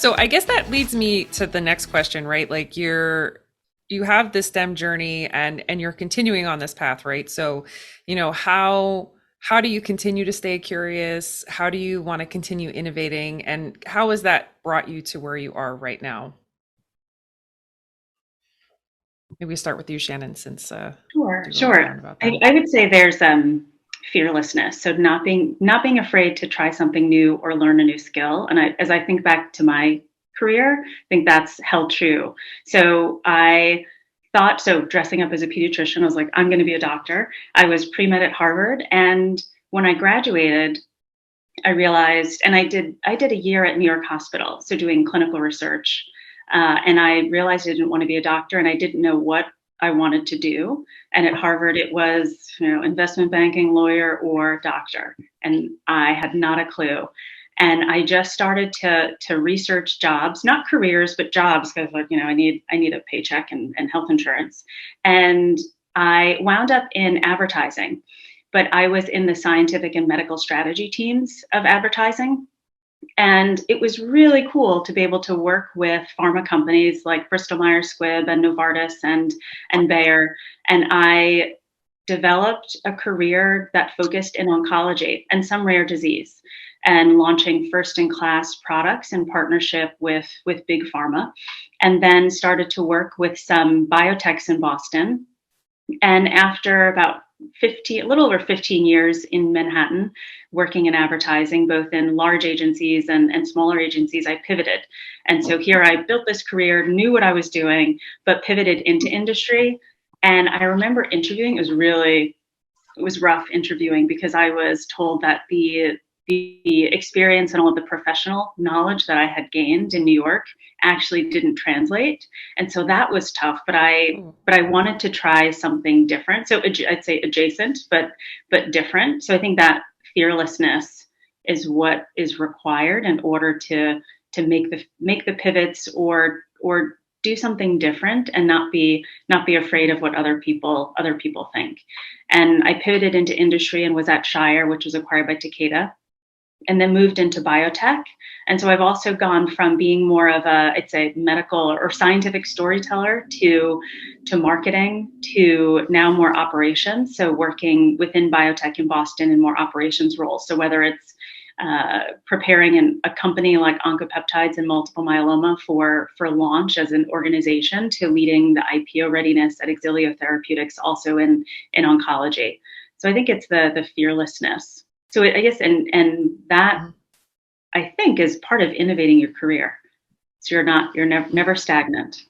So I guess that leads me to the next question, right? Like you have this STEM journey and you're continuing on this path, right? So, how do you continue to stay curious? How do you want to continue innovating? And how has that brought you to where you are right now? Maybe we start with you, Shannyn, since Sure, you wrote sure. down about I, that. I would say there's fearlessness. So not being afraid to try something new or learn a new skill. And as I think back to my career, I think that's held true. So I thought, so dressing up as a pediatrician, I was like, I'm going to be a doctor. I was pre-med at Harvard, and when I graduated, I realized, and I did a year at New York Hospital, so doing clinical research, and I realized I didn't want to be a doctor, and I didn't know what I wanted to do. And at Harvard, it was investment banking, lawyer, or doctor, and I had not a clue. And I just started to research jobs, not careers, but jobs, because like I need a paycheck and health insurance, and I wound up in advertising, but I was in the scientific and medical strategy teams of advertising. And it was really cool to be able to work with pharma companies like Bristol Myers Squibb and Novartis and Bayer. And I developed a career that focused in oncology and some rare disease and launching first in class products in partnership with big pharma. And then started to work with some biotechs in Boston, and after about 15, a little over 15 years in Manhattan, working in advertising, both in large agencies and smaller agencies, I pivoted. And so here I built this career, knew what I was doing, but pivoted into industry. And I remember interviewing, it was rough interviewing because I was told that the experience and all of the professional knowledge that I had gained in New York actually didn't translate. And so that was tough, Oh, but I wanted to try something different. So I'd say adjacent, but different. So I think that fearlessness is what is required in order to make the pivots or do something different and not be afraid of what other people think. And I pivoted into industry and was at Shire, which was acquired by Takeda, and then moved into biotech. And so I've also gone from being more of it's a medical or scientific storyteller to marketing to now more operations. So working within biotech in Boston in more operations roles. So whether it's preparing a company like Oncopeptides and multiple myeloma for launch as an organization to leading the IPO readiness at Exilio Therapeutics, also in oncology. So I think it's the fearlessness. So I guess, and that mhm. I think is part of innovating your career. So you're never stagnant.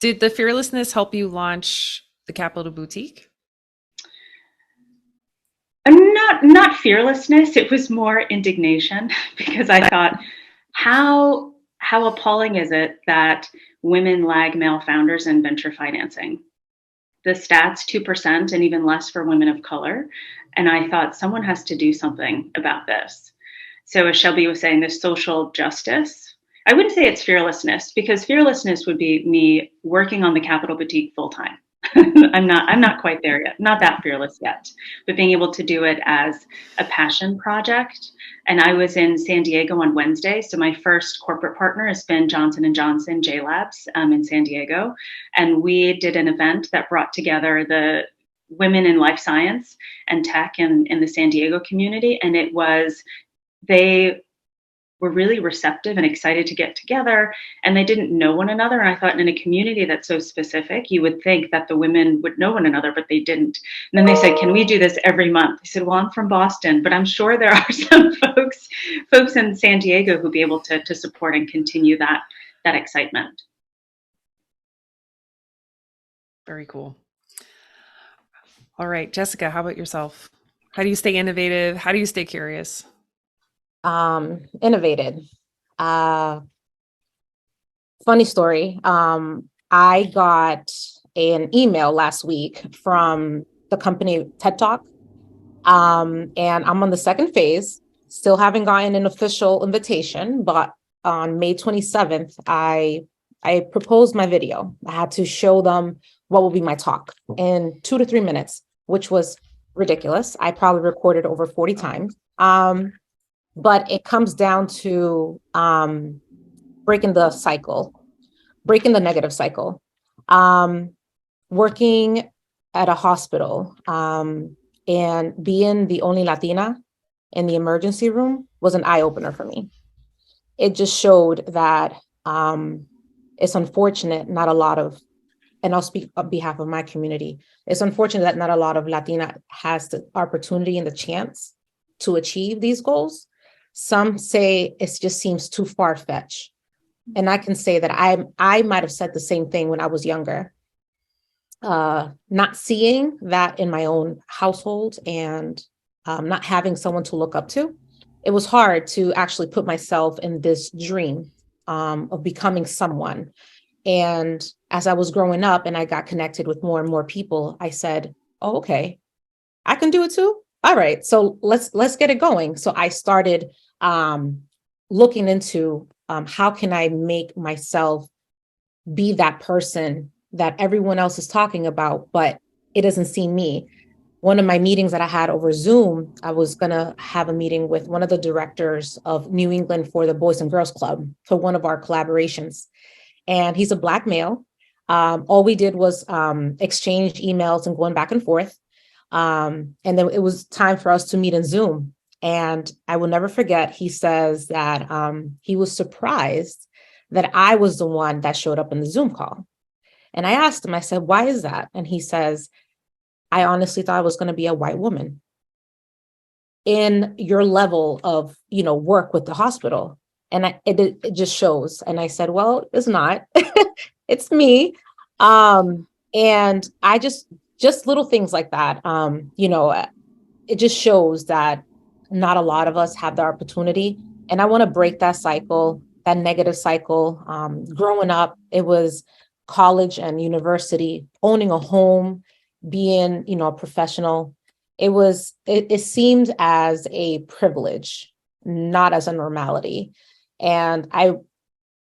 Did the fearlessness help you launch the Capital Boutique? And not fearlessness. It was more indignation because I thought, how appalling is it that women lag male founders in venture financing? The stats 2% and even less for women of color. And I thought someone has to do something about this. So as Shelby was saying, this social justice, I wouldn't say it's fearlessness because fearlessness would be me working on the Capital Boutique full time. I'm not quite there yet, not that fearless yet, but being able to do it as a passion project. And I was in San Diego on Wednesday. So my first corporate partner has been Johnson and Johnson J Labs in San Diego. And we did an event that brought together the women in life science and tech in the San Diego community. And they were really receptive and excited to get together, and they didn't know one another. And I thought in a community that's so specific, you would think that the women would know one another, but they didn't. And then they said, can we do this every month? I said, well, I'm from Boston, but I'm sure there are some folks in San Diego who'd be able to support and continue that excitement. Very cool. All right, Jessica, how about yourself? How do you stay innovative? How do you stay curious? Innovated. Uh, Funny story. I got an email last week from the company TED Talk. And I'm on the second phase, still haven't gotten an official invitation, but on May 27th, I proposed my video. I had to show them what will be my talk in 2 to 3 minutes, which was ridiculous. I probably recorded over 40 times. But it comes down to breaking the cycle, breaking the negative cycle. Working at a hospital and being the only Latina in the emergency room was an eye opener for me. It just showed that it's unfortunate, not a lot of, and I'll speak on behalf of my community, it's unfortunate that not a lot of Latina has the opportunity and the chance to achieve these goals. Some say it just seems too far-fetched. And I can say that I might have said the same thing when I was younger. Not seeing that in my own household and not having someone to look up to, it was hard to actually put myself in this dream of becoming someone. And as I was growing up and I got connected with more and more people, I said, oh, okay, I can do it too. All right, so let's get it going. So I started looking into how can I make myself be that person that everyone else is talking about, but it doesn't see me. One of my meetings that I had over Zoom, I was going to have a meeting with one of the directors of New England for the Boys and Girls Club for one of our collaborations. And he's a Black male. All we did was exchange emails and going back and forth. And then it was time for us to meet in Zoom. And I will never forget, he says that he was surprised that I was the one that showed up in the Zoom call. And I asked him, I said, why is that? And he says, I honestly thought I was going to be a white woman in your level of, work with the hospital. And it just shows. And I said, well, it's not, it's me. And I just little things like that. It just shows that not a lot of us have the opportunity. And I want to break that cycle, that negative cycle. Growing up, it was college and university, owning a home, being, a professional. It seemed as a privilege, not as a normality. And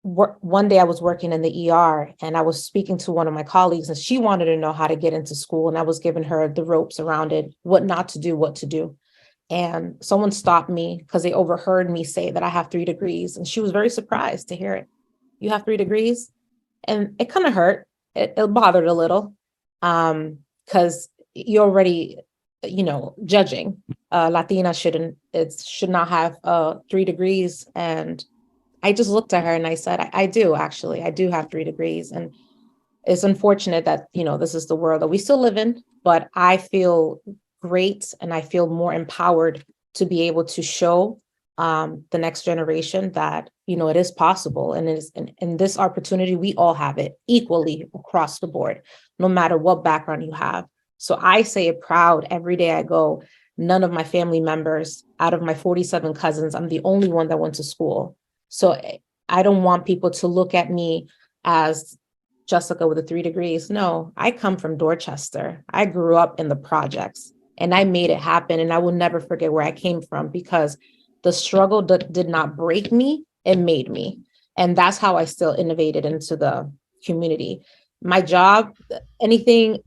one day I was working in the ER and I was speaking to one of my colleagues and she wanted to know how to get into school. And I was giving her the ropes around it, what not to do, what to do. And someone stopped me because they overheard me say that I have 3 degrees. And she was very surprised to hear it. You have 3 degrees? And it kind of hurt. It bothered a little because you're already, judging. Latina should not have 3 degrees. And I just looked at her and I said, I do have 3 degrees. And it's unfortunate that, this is the world that we still live in, but I feel great and I feel more empowered to be able to show the next generation that, it is possible. And it is in this opportunity, we all have it equally across the board, no matter what background you have. So I say it proud every day I go. None of my family members, out of my 47 cousins, I'm the only one that went to school. So I don't want people to look at me as Jessica with the 3 degrees. No, I come from Dorchester. I grew up in the projects and I made it happen. And I will never forget where I came from because the struggle did not break me, it made me. And that's how I still innovated into the community. My job, anything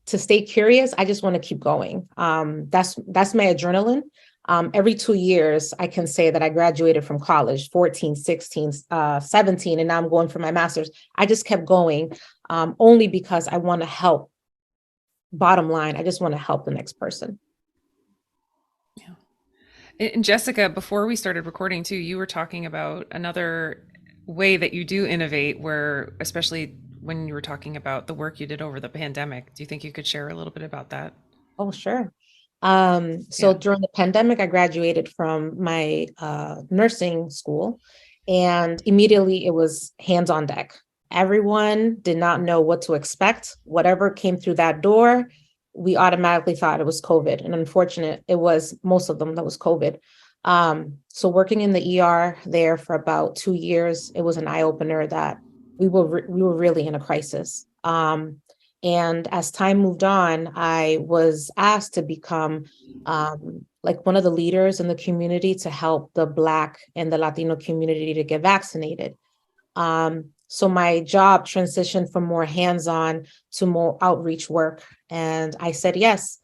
to stay curious, I just want to keep going. That's my adrenaline. Every 2 years, I can say that I graduated from college, 14, 16, 17, and now I'm going for my master's. I just kept going only because I want to help. Bottom line, I just want to help the next person. Yeah. And Jessica, before we started recording too, you were talking about another way that you do innovate where, especially when you were talking about the work you did over the pandemic. Do you think you could share a little bit about that? Oh, sure. During the pandemic, I graduated from my nursing school and immediately it was hands on deck. Everyone did not know what to expect. Whatever came through that door, we automatically thought it was COVID. And unfortunate, it was most of them that was COVID. So working in the ER there for about 2 years, it was an eye opener that we were really in a crisis. And as time moved on, I was asked to become like one of the leaders in the community to help the Black and the Latino community to get vaccinated. So my job transitioned from more hands-on to more outreach work. And I said yes.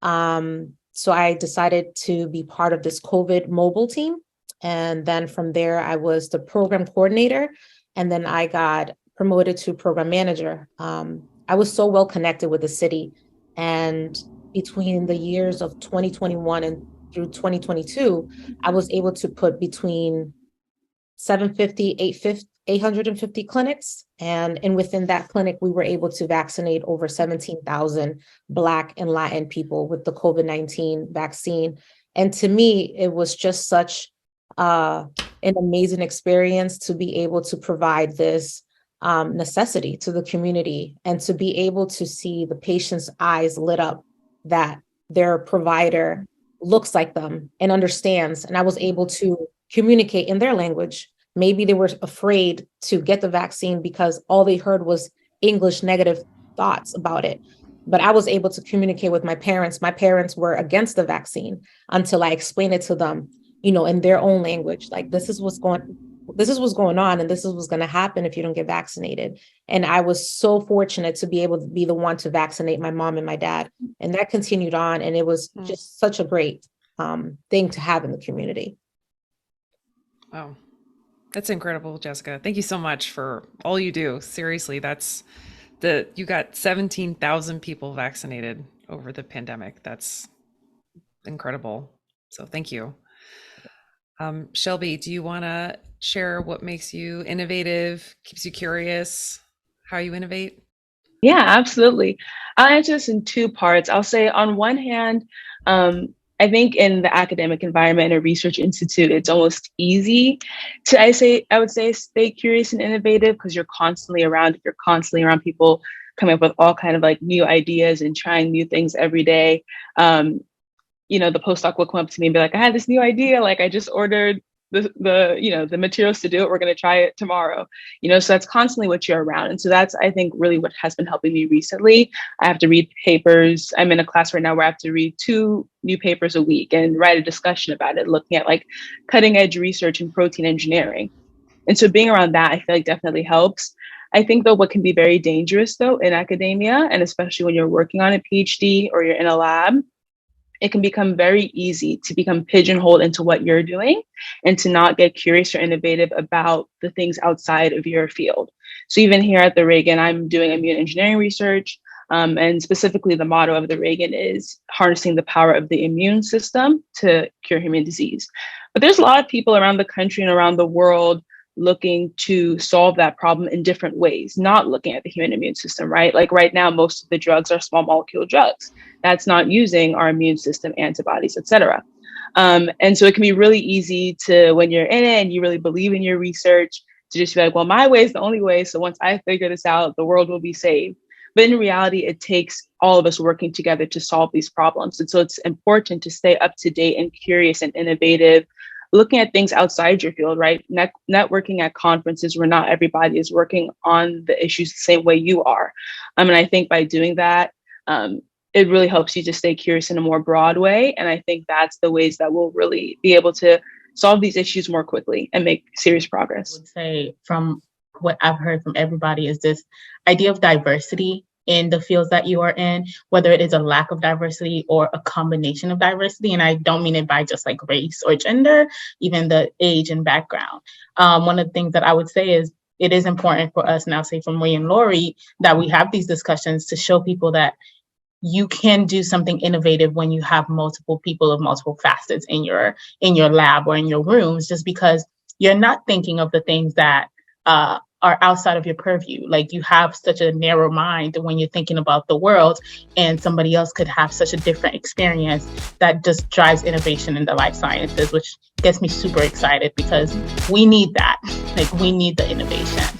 So I decided to be part of this COVID mobile team And then from there, I was the program coordinator. And then I got promoted to program manager. I was so well connected with the city. And between the years of 2021 and through 2022, I was able to put between 750, 850 clinics. And within that clinic, we were able to vaccinate over 17,000 Black and Latin people with the COVID-19 vaccine. And to me, it was just such an amazing experience to be able to provide this necessity to the community and to be able to see the patient's eyes lit up that their provider looks like them and understands. And I was able to communicate in their language. Maybe they were afraid to get the vaccine because all they heard was English negative thoughts about it. But I was able to communicate with my parents. My parents were against the vaccine until I explained it to them, in their own language. Like, this is what's going on, and this is what's going to happen if you don't get vaccinated. And I was so fortunate to be able to be the one to vaccinate my mom and my dad. And that continued on. And it was just such a great thing to have in the community. Wow. That's incredible, Jessica. Thank you so much for all you do. Seriously, you got 17,000 people vaccinated over the pandemic. That's incredible. So thank you. Shelbe, do you want to share what makes you innovative, keeps you curious, how you innovate? Yeah, absolutely. I'll answer this in two parts. I'll say on one hand, I think in the academic environment or research institute, it's almost easy to, I would say stay curious and innovative because you're constantly around people coming up with all kind of like new ideas and trying new things every day. The postdoc will come up to me and be like, I had this new idea. Like, I just ordered the materials to do it. We're going to try it tomorrow. So that's constantly what you're around. And so that's, I think, really what has been helping me recently. I have to read papers. I'm in a class right now where I have to read 2 new papers a week and write a discussion about it, looking at like cutting edge research in protein engineering. And so being around that, I feel like definitely helps. I think though, what can be very dangerous though in academia, and especially when you're working on a PhD or you're in a lab, it can become very easy to become pigeonholed into what you're doing and to not get curious or innovative about the things outside of your field. So even here at the Reagan, I'm doing immune engineering research. And specifically the motto of the Reagan is harnessing the power of the immune system to cure human disease. But there's a lot of people around the country and around the world looking to solve that problem in different ways, not looking at the human immune system, right? Like right now, most of the drugs are small molecule drugs. That's not using our immune system, antibodies, et cetera. And so it can be really easy to, when you're in it and you really believe in your research, to just be like, well, my way is the only way. So once I figure this out, the world will be saved. But in reality, it takes all of us working together to solve these problems. And so it's important to stay up to date and curious and innovative, looking at things outside your field, right? Networking at conferences where not everybody is working on the issues the same way you are. And I think by doing that, it really helps you to stay curious in a more broad way. And I think that's the ways that we'll really be able to solve these issues more quickly and make serious progress. I would say from what I've heard from everybody is this idea of diversity in the fields that you are in, whether it is a lack of diversity or a combination of diversity. And I don't mean it by just like race or gender, even the age and background. One of the things that I would say is it is important for us, now say from Ray and Lori, that we have these discussions to show people that you can do something innovative when you have multiple people of multiple facets in your lab or in your rooms, just because you're not thinking of the things that are outside of your purview. Like, you have such a narrow mind when you're thinking about the world, and somebody else could have such a different experience that just drives innovation in the life sciences, which gets me super excited because we need that. Like, we need the innovation.